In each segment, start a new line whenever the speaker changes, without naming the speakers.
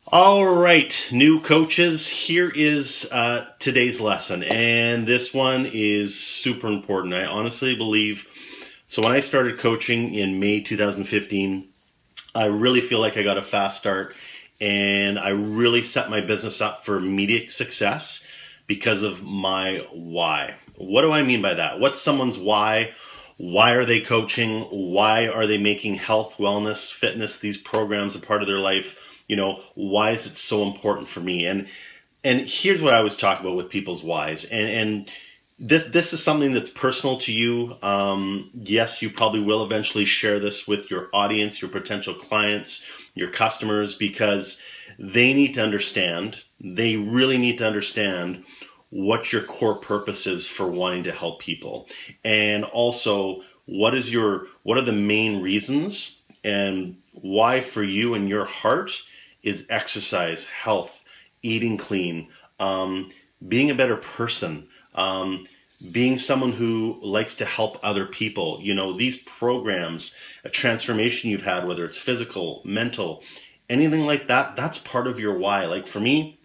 All right, new coaches, here is today's lesson. And this one is super important. I honestly believe, so when I started coaching in May 2015, I really feel like I got a fast start and I really set my business up for immediate success because of my why. What do I mean by that? What's someone's why? Why are they coaching? Why are they making health, wellness, fitness, these programs a part of their life? Why is it so important for me? And here's what I always talk about with people's whys. And this is something that's personal to you. Yes, you probably will eventually share this with your audience, your potential clients, your customers, because they need to understand. They really need to understand what your core purpose is for wanting to help people, and also what are the main reasons and why for you and your heart is exercise, health, eating clean, being a better person, being someone who likes to help other people. These programs, a transformation you've had, whether it's physical, mental, anything like that, that's part of your why. Like for me,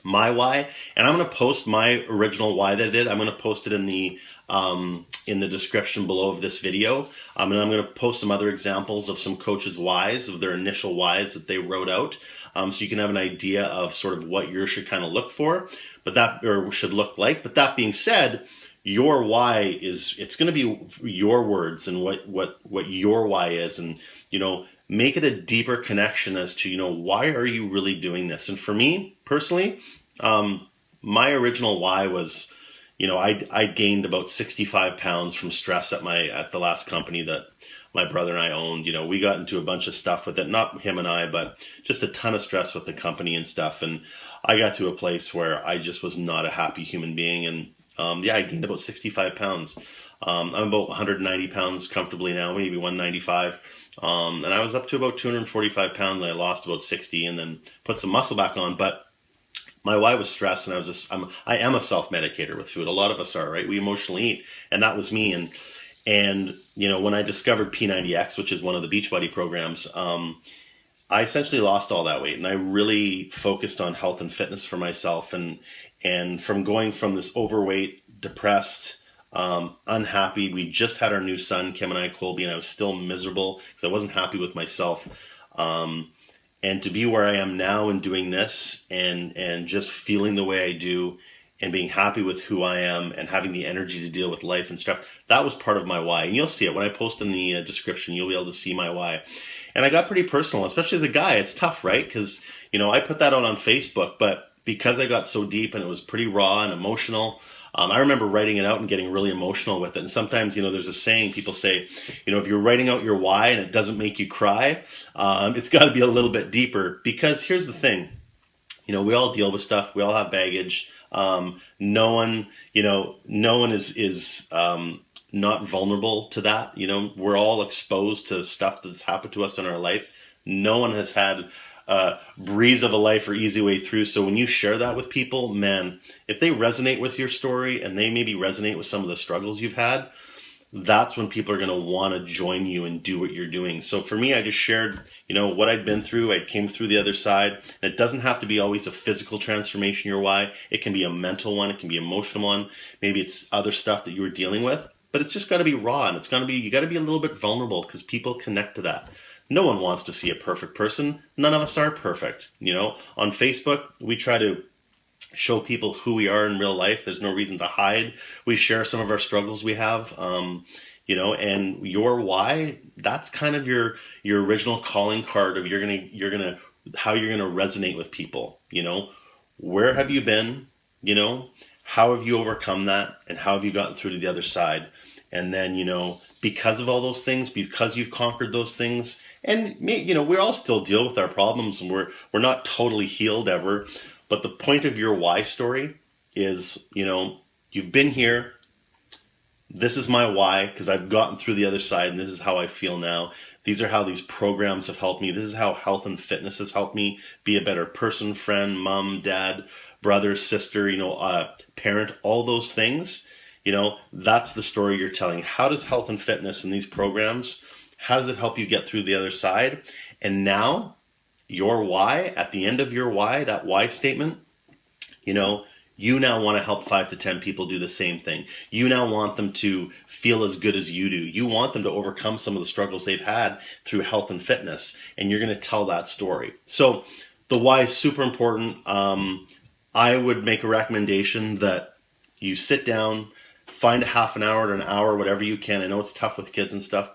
my why, and I'm going to post my original why that I did. I'm going to post it in the description below of this video. And I'm going to post some other examples of some coaches' whys, of their initial whys that they wrote out, so you can have an idea of sort of what yours should kind of look for, should look like. But that being said, your why it's going to be your words and what your why is, and make it a deeper connection as to why are you really doing this. And for me personally, my original why was, I gained about 65 pounds from stress at the last company that my brother and I owned. We got into a bunch of stuff with it, not him and I, but just a ton of stress with the company and stuff. And I got to a place where I just was not a happy human being. And I gained about 65 pounds. I'm about 190 pounds comfortably now, maybe 195. And I was up to about 245 pounds, and I lost about 60 and then put some muscle back on. But my why was stress, and I am a self-medicator with food. A lot of us are, right? We emotionally eat, and that was me. And when I discovered P90X, which is one of the Beachbody programs, I essentially lost all that weight, and I really focused on health and fitness for myself. And from going from this overweight, depressed, unhappy. We just had our new son, Kim and I, Colby, and I was still miserable because I wasn't happy with myself. And to be where I am now and doing this and just feeling the way I do and being happy with who I am and having the energy to deal with life and stuff, that was part of my why. And you'll see it when I post in the description. You'll be able to see my why. And I got pretty personal, especially as a guy. It's tough, right? Because, I put that out on Facebook, but because I got so deep and it was pretty raw and emotional, I remember writing it out and getting really emotional with it. And sometimes, there's a saying people say, if you're writing out your why and it doesn't make you cry, it's got to be a little bit deeper. Because here's the thing, we all deal with stuff. We all have baggage. No one is not vulnerable to that. We're all exposed to stuff that's happened to us in our life. No one has had breeze of a life or easy way through. So when you share that with people, man, if they resonate with your story and they maybe resonate with some of the struggles you've had, that's when people are going to want to join you and do what you're doing. So for me, I just shared, what I'd been through. I came through the other side. And it doesn't have to be always a physical transformation, your why. It can be a mental one. It can be an emotional one. Maybe it's other stuff that you were dealing with. But it's just got to be raw, and you got to be a little bit vulnerable because people connect to that. No one wants to see a perfect person. None of us are perfect. On Facebook, we try to show people who we are in real life. There's no reason to hide. We share some of our struggles we have, and your why, that's kind of your original calling card of how you're gonna resonate with people. Where have you been? How have you overcome that, and how have you gotten through to the other side? And then, because of all those things, because you've conquered those things, and we all still deal with our problems, and we're not totally healed ever. But the point of your why story is, you've been here. This is my why, because I've gotten through the other side, and this is how I feel now. These are how these programs have helped me. This is how health and fitness has helped me be a better person, friend, mom, dad, brother, sister, parent, all those things. That's the story you're telling. How does health and fitness and these programs, how does it help you get through the other side? And now your why, at the end of your why, that why statement, you now want to help 5 to 10 people do the same thing. You now want them to feel as good as you do. You want them to overcome some of the struggles they've had through health and fitness, and you're going to tell that story. So the why is super important. I would make a recommendation that you sit down, find a half an hour to an hour, whatever you can. I know it's tough with kids and stuff,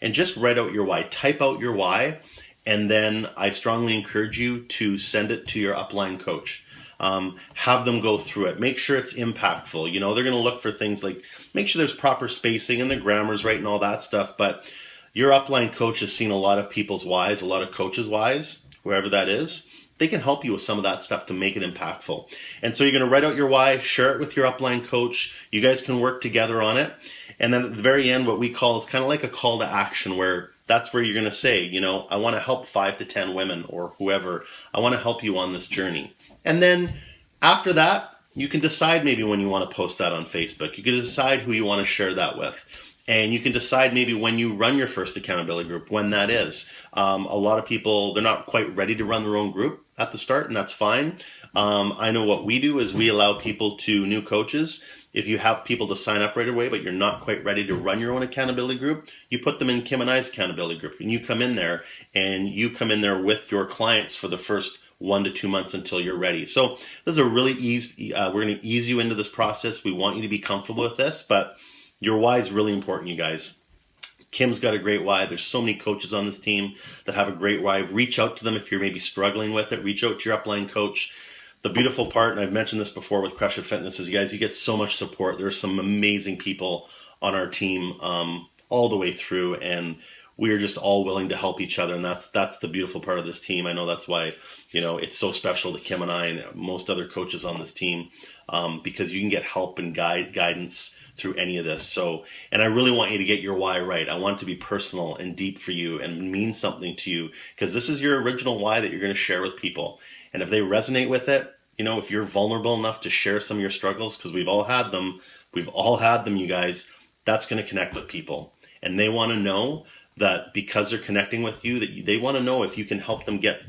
and just write out your why. Type out your why, and then I strongly encourage you to send it to your upline coach. Have them go through it. Make sure it's impactful. They're going to look for things like, make sure there's proper spacing and the grammar's right and all that stuff. But your upline coach has seen a lot of people's whys, a lot of coaches' whys, whoever that is. They can help you with some of that stuff to make it impactful. And so you're going to write out your why, share it with your upline coach. You guys can work together on it. And then at the very end, what we call is kind of like a call to action, where that's where you're going to say, I want to help 5 to 10 women or whoever. I want to help you on this journey. And then after that, you can decide maybe when you want to post that on Facebook. You can decide who you want to share that with. And you can decide maybe when you run your first accountability group, when that is. A lot of people, they're not quite ready to run their own group at the start, and that's fine. I know what we do is we allow new coaches, if you have people to sign up right away, but you're not quite ready to run your own accountability group, you put them in Kim and I's accountability group, and you come in there with your clients for the first 1 to 2 months until you're ready. So this is a really easy, we're going to ease you into this process. We want you to be comfortable with this, but your why is really important, you guys. Kim's got a great why. There's so many coaches on this team that have a great why. Reach out to them if you're maybe struggling with it. Reach out to your upline coach. The beautiful part, and I've mentioned this before with Crush It Fitness, is you get so much support. There's some amazing people on our team all the way through, and we're just all willing to help each other, and that's the beautiful part of this team. I know that's why it's so special to Kim and I and most other coaches on this team, because you can get help and guidance through any of this. So, and I really want you to get your why right. I want it to be personal and deep for you and mean something to you, because this is your original why that you're going to share with people. And if they resonate with it, if you're vulnerable enough to share some of your struggles, because we've all had them, you guys, that's going to connect with people. And they want to know that because they're connecting with you, that they want to know if you can help them get,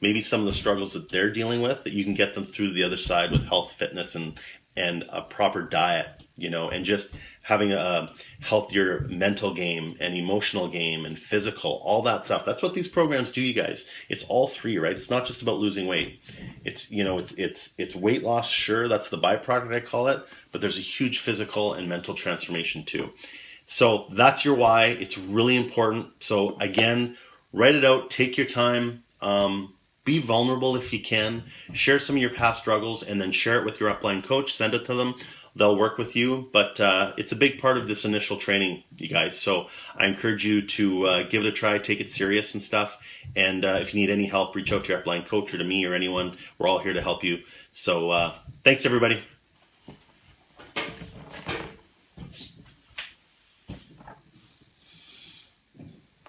maybe some of the struggles that they're dealing with, that you can get them through the other side with health, fitness, and a proper diet, and just having a healthier mental game and emotional game and physical, all that stuff. That's what these programs do, you guys. It's all three, right? It's not just about losing weight. It's, it's weight loss, sure, that's the byproduct, I call it, but there's a huge physical and mental transformation too. So that's your why. It's really important. So again, write it out, take your time, be vulnerable if you can, share some of your past struggles, and then share it with your upline coach, send it to them. They'll work with you, but it's a big part of this initial training, you guys. So I encourage you to give it a try, take it serious and stuff. And if you need any help, reach out to your upline coach or to me or anyone. We're all here to help you. So thanks, everybody.